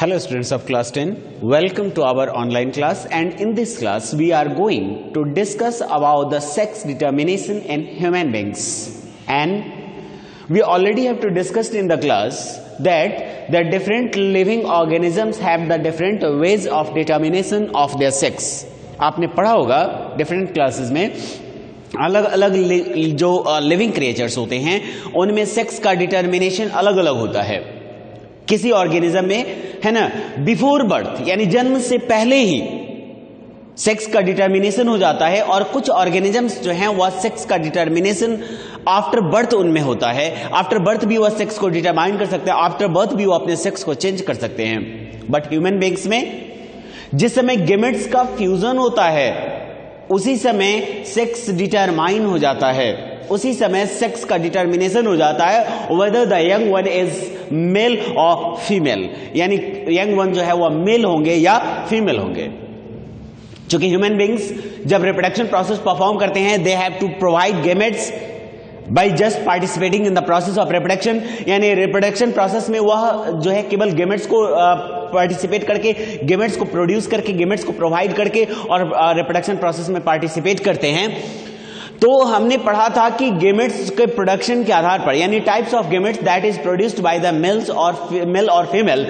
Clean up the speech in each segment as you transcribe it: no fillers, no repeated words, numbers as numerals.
Hello students of class 10, welcome to our online class, and in this class we are going to discuss about the sex determination in human beings. And we already have to discuss in the class that the different living organisms have the different ways of determination of their sex. आपने पढ़ा होगा different classes में अलग अलग जो living creatures होते हैं उनमें सेक्स का डिटर्मिनेशन अलग अलग होता है. किसी ऑर्गेनिज्म में है ना बिफोर बर्थ यानी जन्म से पहले ही सेक्स का डिटर्मिनेशन हो जाता है, और कुछ ऑर्गेनिजम्स जो हैं वह सेक्स का डिटर्मिनेशन आफ्टर बर्थ उनमें होता है. आफ्टर बर्थ भी वह सेक्स को डिटरमाइन कर सकते हैं, आफ्टर बर्थ भी वो अपने सेक्स को चेंज कर सकते हैं. बट ह्यूमन बीइंग्स में जिस समय गेमेट्स का फ्यूजन होता है उसी समय सेक्स डिटरमाइन हो जाता है, उसी समय सेक्स का डिटर्मिनेशन हो जाता है whether the young one is male और फीमेल, यानी यंग वन जो है वह मेल होंगे या फीमेल होंगे. क्योंकि ह्यूमन बीइंग्स जब रिप्रोडक्शन प्रोसेस परफॉर्म करते हैं they have to provide gametes by just participating in the process of reproduction. यानी रिप्रोडक्शन प्रोसेस में वह जो है केवल गेमेट्स को पार्टिसिपेट करके, गेमेट्स को प्रोड्यूस करके, गेमेट्स को प्रोवाइड करके और रिप्रोडक्शन प्रोसेस में पार्टिसिपेट करते हैं. तो हमने पढ़ा था कि गेमेट्स के प्रोडक्शन के आधार पर यानी types of gametes that is produced by the mails और मेल और फीमेल,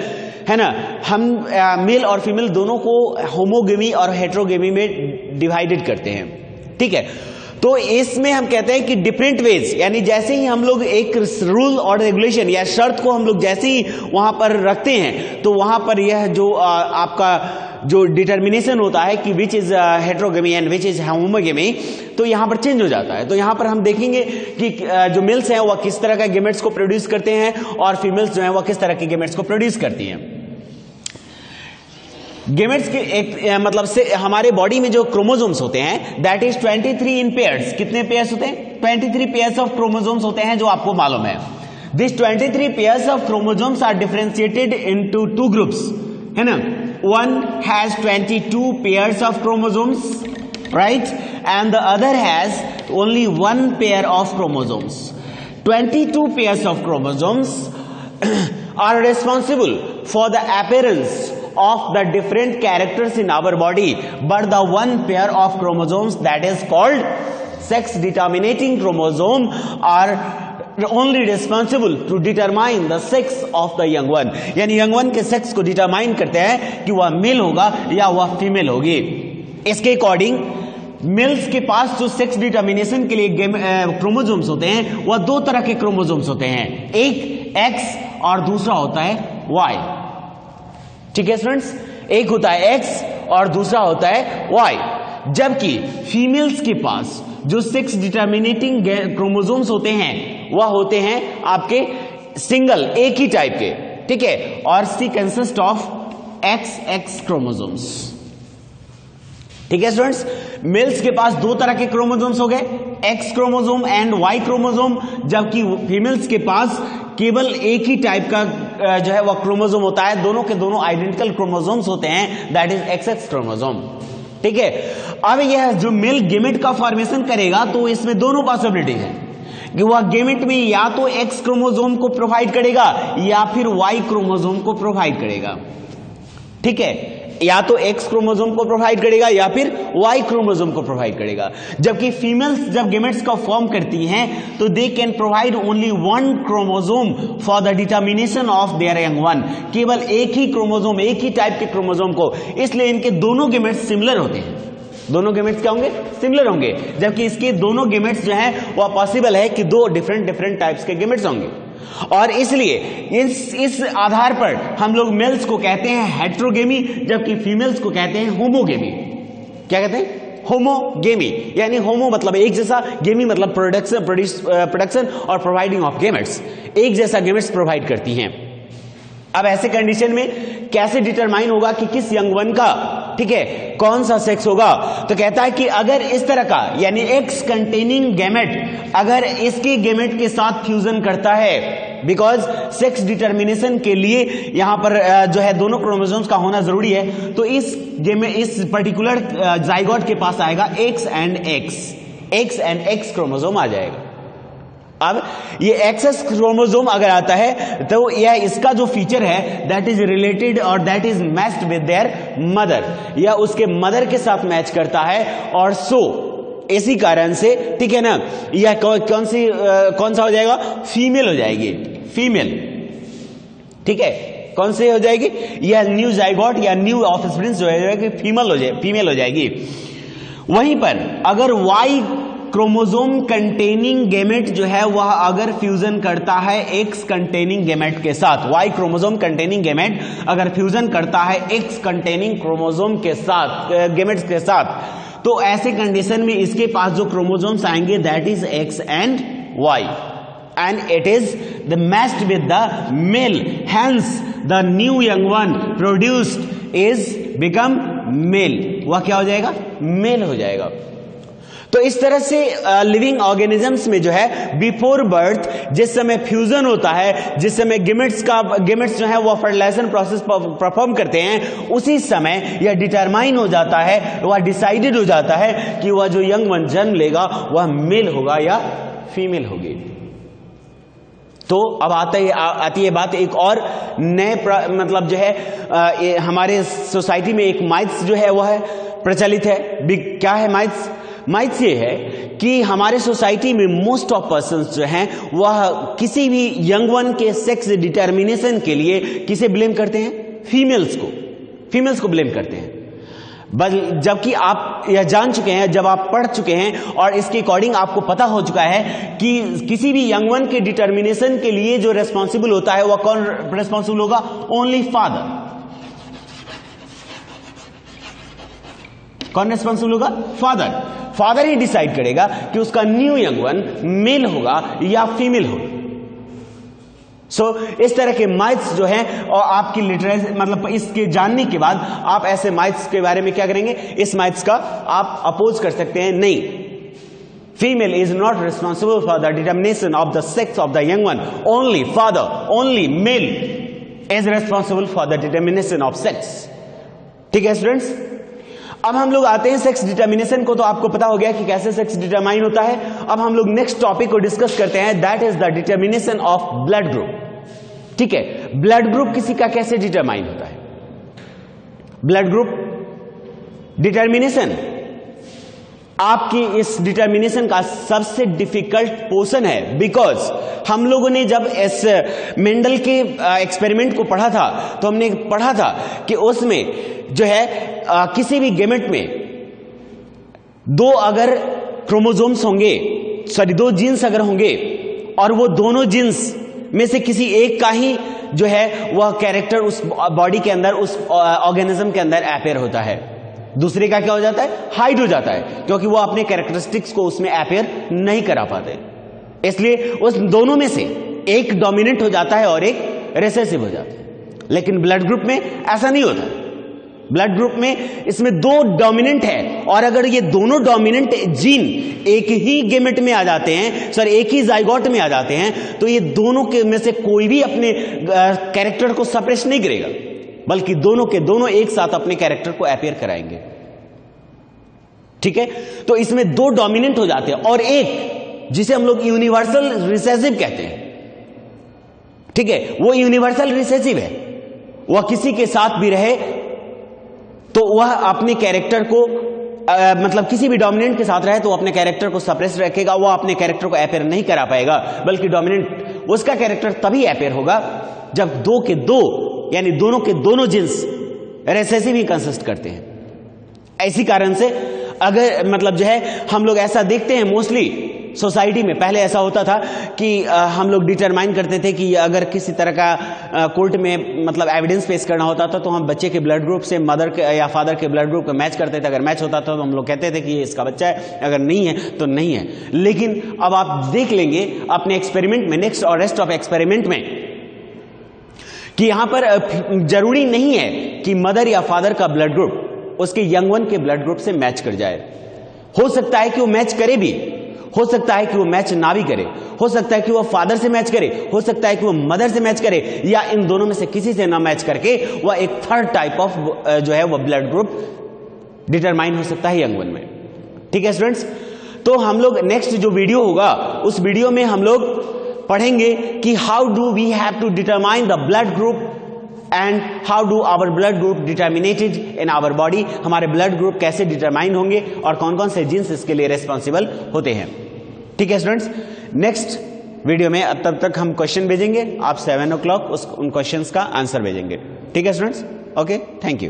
है ना, हम मेल और फीमेल दोनों को होमोगेमी और हेट्रोगेमी में डिवाइडेड करते हैं. ठीक है, तो इसमें हम कहते हैं कि डिफरेंट वेज, यानी जैसे ही हम लोग एक रूल और रेगुलेशन या शर्त को हम लोग जैसे ही वहां पर रखते हैं तो वहां पर यह जो आपका जो डिटर्मिनेशन होता है कि which is heterogamy and which is homogamy, तो यहां पर चेंज हो जाता है. तो यहां पर हम देखेंगे कि जो मेल्स हैं वह किस तरह का गेमेट्स को प्रोड्यूस करते हैं और फीमेल्स जो हैं वह किस तरह के गेमेट्स को प्रोड्यूस करती हैं. गेमेट्स के एक मतलब से हमारे बॉडी में जो क्रोमोसोम्स होते हैं दैट इज 23 इन पेयर्स. कितने पेयर्स होते हैं? 23 पेयर्स ऑफ क्रोमोसोम्स होते हैं जो आपको मालूम है. This 23 pairs of chromosomes are differentiated into two groups, है ना. One has 22 pairs of chromosomes, right, and the other has only one pair of chromosomes. 22 pairs of chromosomes are responsible for the appearance of the different characters in our body, but the one pair of chromosomes that is called sex determinating chromosome are only responsible to determine the sex of the young one. यानी young one के sex को determine करते हैं कि वह mail होगा या वह फीमेल होगी. इसके अकॉर्डिंग मेल्स के पास जो सेक्स डिटर्मिनेशन के लिए क्रोमोसोम्स होते हैं वह दो तरह के क्रोमोसोम्स होते हैं, एक एक्स और दूसरा होता है वाई. ठीक है स्टूडेंट्स, एक होता है एक्स और दूसरा होता है वाई. जबकि फीमेल्स के पास जो सेक्स डिटर्मिनेटिंग क्रोमोसोम्स होते हैं वह होते हैं आपके सिंगल, एक ही टाइप के. ठीक है, और सी कंसिस्ट ऑफ XX क्रोमोसोम्स. ठीक है स्टूडेंट्स, मेल्स के पास दो तरह के क्रोमोसोम्स हो गए, X chromosome and Y chromosome, जबकि फीमेल्स के पास केवल एक ही टाइप का जो है वह क्रोमोसोम होता है. दोनों के दोनों आइडेंटिकल क्रोमोसोम्स होते हैं, दैट इज XX क्रोमोसोम. ठीक है, अब यह जो मेल गेमेट का फॉर्मेशन करेगा तो इसमें दोनों पॉसिबिलिटी है कि वह गेमेट में या तो एक्स क्रोमोसोम को प्रोवाइड करेगा या फिर वाई क्रोमोसोम को प्रोवाइड करेगा. ठीक है, या तो एक्स क्रोमोसोम को प्रोवाइड करेगा या फिर वाई क्रोमोसोम को प्रोवाइड करेगा. जबकि फीमेल्स जब गेमेट्स का फॉर्म करती हैं तो they can provide only one chromosome for the determination of their young one. केवल एक ही क्रोमोसोम, एक ही टाइप के क्रोमोसोम को, इसलिए इनके दोनों गेमेट्स सिमिलर होते हैं. दोनों गेमेट्स क्या होंगे? सिमिलर होंगे. जबकि इसके दोनों गेमेट्स जो हैं वह पॉसिबल है कि दो डिफरेंट टाइप्स के गेमेट्स होंगे. और इसलिए इस आधार पर हम लोग मेल्स को कहते हैं हेट्रोगेमी, जबकि फीमेल्स को कहते हैं होमोगेमी. क्या कहते हैं? होमोगेमी. यानी होमो मतलब एक जैसा, गेमी मतलब प्रोडक्शन और प्रोवाइडिंग ऑफ गेमेट्स, एक जैसा गेमेट्स प्रोवाइड करती हैं. अब ऐसे कंडीशन में कैसे डिटरमाइन होगा कि किस यंग वन का, ठीक है, कौन सा सेक्स होगा? तो कहता है कि अगर इस तरह का यानी एक्स कंटेनिंग गैमेट अगर इसके गैमेट के साथ फ्यूजन करता है, बिकॉज सेक्स डिटर्मिनेशन के लिए यहां पर जो है दोनों क्रोमोसोम्स का होना जरूरी है, तो इस पर्टिकुलर जाइगोट के पास आएगा एक्स एंड एक्स क्रोमोसोम आ जाएगा. अब ये एक्सेस क्रोमोसोम अगर आता है तो यह इसका जो फीचर है दैट इज रिलेटेड और that is matched with their mother, या उसके मदर के साथ मैच करता है, और सो इसी कारण से, ठीक है ना, यह कौन सा हो जाएगा, फीमेल हो जाएगी, फीमेल, ठीक है, कौन से हो जाएगी, यह न्यू जाइगोट या न्यू ऑफस्प्रिंग जो है फीमेल हो जाएगी। वहीं पर अगर वाई क्रोमोसोम कंटेनिंग गैमेट जो है वह अगर फ्यूजन करता है एक्स कंटेनिंग गैमेट के साथ, वाई क्रोमोसोम कंटेनिंग गैमेट अगर फ्यूजन करता है एक्स कंटेनिंग क्रोमोसोम के साथ, गैमेट्स के साथ, तो ऐसे कंडीशन में इसके पास जो क्रोमोसोम्स आएंगे that is X and Y, and it is the matched with the male, hence the new young one produced is become male, वह क्या हो जाएगा, मेल हो जाएगा। तो इस तरह से लिविंग ऑर्गेनिजम्स में जो है बिफोर बर्थ जिस समय फ्यूजन होता है, जिस समय गेमेट्स जो है वह फर्टिलाइजेशन प्रोसेस परफॉर्म करते हैं, उसी समय यह डिटरमाइन हो जाता है, वह डिसाइडेड हो जाता है कि वह जो यंग वन जन्म लेगा वह मेल होगा या फीमेल होगी। तो अब आती है बात एक और नए मतलब जो है हमारे सोसाइटी में एक माइथ्स जो है वह है प्रचलित है। क्या है माइथ्स? माइथ्स ये है कि हमारे सोसाइटी में मोस्ट ऑफ पर्सन्स जो हैं वह किसी भी यंग वन के सेक्स डिटर्मिनेशन के लिए किसे ब्लेम करते हैं? फीमेल्स को ब्लेम करते हैं। जबकि आप यह जान चुके हैं, जब आप पढ़ चुके हैं और इसके अकॉर्डिंग आपको पता हो चुका है कि किसी भी यंग वन के डिटर्मिनेशन के लिए जो रेस्पॉन्सिबल होता है वह कौन रेस्पॉन्सिबल होगा? Only father. कौन रेस्पॉन्सिबल होगा? फादर ही डिसाइड करेगा कि उसका न्यू यंग वन मेल होगा या फीमेल होगा। इस तरह के माइथ्स जो हैं, और आपकी लिटरेचर मतलब इसके जानने के बाद आप ऐसे माइथ्स के बारे में क्या करेंगे? इस माइथ्स का आप अपोज कर सकते हैं, नहीं, female is not responsible for the determination of the sex of the young one, only father, only mail is responsible for the determination of sex. ठीक है स्टूडेंट्स, अब हम लोग आते हैं सेक्स डिटर्मिनेशन को। तो आपको पता हो गया कि कैसे सेक्स डिटरमाइन होता है। अब हम लोग नेक्स्ट टॉपिक को डिस्कस करते हैं, that is the determination of blood group. ठीक है, ब्लड ग्रुप किसी का कैसे डिटरमाइन होता है? ब्लड ग्रुप डिटर्मिनेशन आपकी इस डिटर्मिनेशन का सबसे डिफिकल्ट पोर्शन है, बिकॉज हम लोगों ने जब इस मेंडल के एक्सपेरिमेंट को पढ़ा था तो हमने पढ़ा था कि उसमें जो है किसी भी गेमेट में दो अगर क्रोमोसोम्स होंगे, दो जीन्स अगर होंगे और वो दोनों जीन्स में से किसी एक का ही जो है वह कैरेक्टर उस बॉडी के अंदर, उस ऑर्गेनिज्म के अंदर अपेयर होता है, दूसरे का क्या हो जाता है? हाइड हो जाता है, क्योंकि वो अपने कैरेक्टरिस्टिक्स को उसमें अपेयर नहीं करा पाते। इसलिए उस दोनों में से एक डोमिनेंट हो जाता है और एक रिसेसिव हो जाता है। लेकिन ब्लड ग्रुप में ऐसा नहीं होता। ब्लड ग्रुप में इसमें दो डोमिनेंट है, और अगर ये दोनों डोमिनेंट जीन एक ही गेमेट में आ जाते हैं, एक ही जाइगोट में आ जाते हैं, तो ये दोनों के में से कोई भी अपने कैरेक्टर को सप्रेस नहीं करेगा, बल्कि दोनों के दोनों एक साथ अपने कैरेक्टर को अपेयर कराएंगे। ठीक है, तो इसमें दो डोमिनेंट हो जाते हैं और एक जिसे हम लोग यूनिवर्सल रिसेसिव कहते हैं। ठीक है, वो यूनिवर्सल रिसेसिव है, वह किसी के साथ भी रहे तो वह अपने कैरेक्टर को मतलब किसी भी डोमिनेंट के साथ रहे तो अपने कैरेक्टर को सप्रेस रखेगा, वह अपने कैरेक्टर को अपेयर नहीं करा पाएगा, बल्कि डोमिनेंट उसका कैरेक्टर तभी अपेयर होगा जब दो के दो यानी दोनों के दोनों जीन्स रिसेसिव ही कंसिस्ट करते हैं। इसी कारण से अगर मतलब जो है हम लोग ऐसा देखते हैं मोस्टली सोसाइटी में, पहले ऐसा होता था कि हम लोग डिटरमाइन करते थे कि अगर किसी तरह का कोर्ट में मतलब एविडेंस पेश करना होता था तो हम बच्चे के ब्लड ग्रुप से मदर के या फादर के ब्लड ग्रुप को मैच करते थे। अगर मैच होता था तो हम लोग कहते थे कि ये इसका बच्चा है, अगर नहीं है तो नहीं है। लेकिन अब आप देख लेंगे अपने एक्सपेरिमेंट में, नेक्स्ट और रेस्ट ऑफ एक्सपेरिमेंट में, कि यहां पर जरूरी नहीं है कि मदर या फादर का ब्लड ग्रुप उसके यंग वन के ब्लड ग्रुप से मैच कर जाए। हो सकता है कि वो मैच करे भी, हो सकता है कि वो मैच ना भी करे, हो सकता है कि वो फादर से मैच करे, हो सकता है कि वो मदर से मैच करे, या इन दोनों में से किसी से ना मैच करके वह एक थर्ड टाइप ऑफ जो है वह ब्लड ग्रुप डिटरमाइन हो सकता है यंग वन में। ठीक है स्टूडेंट्स, तो हम लोग नेक्स्ट जो वीडियो होगा उस वीडियो में हम लोग पढ़ेंगे कि how do we have to determine the blood group and how do our blood group determinated in our body, हमारे ब्लड ग्रुप कैसे डिटरमाइन होंगे और कौन कौन से जीन्स इसके लिए रेस्पॉन्सिबल होते हैं। ठीक है स्टूडेंट्स, नेक्स्ट वीडियो में तब तक हम क्वेश्चन भेजेंगे, आप 7 o'clock उन क्वेश्चंस का आंसर भेजेंगे। ठीक है स्टूडेंट्स, ओके, थैंक यू।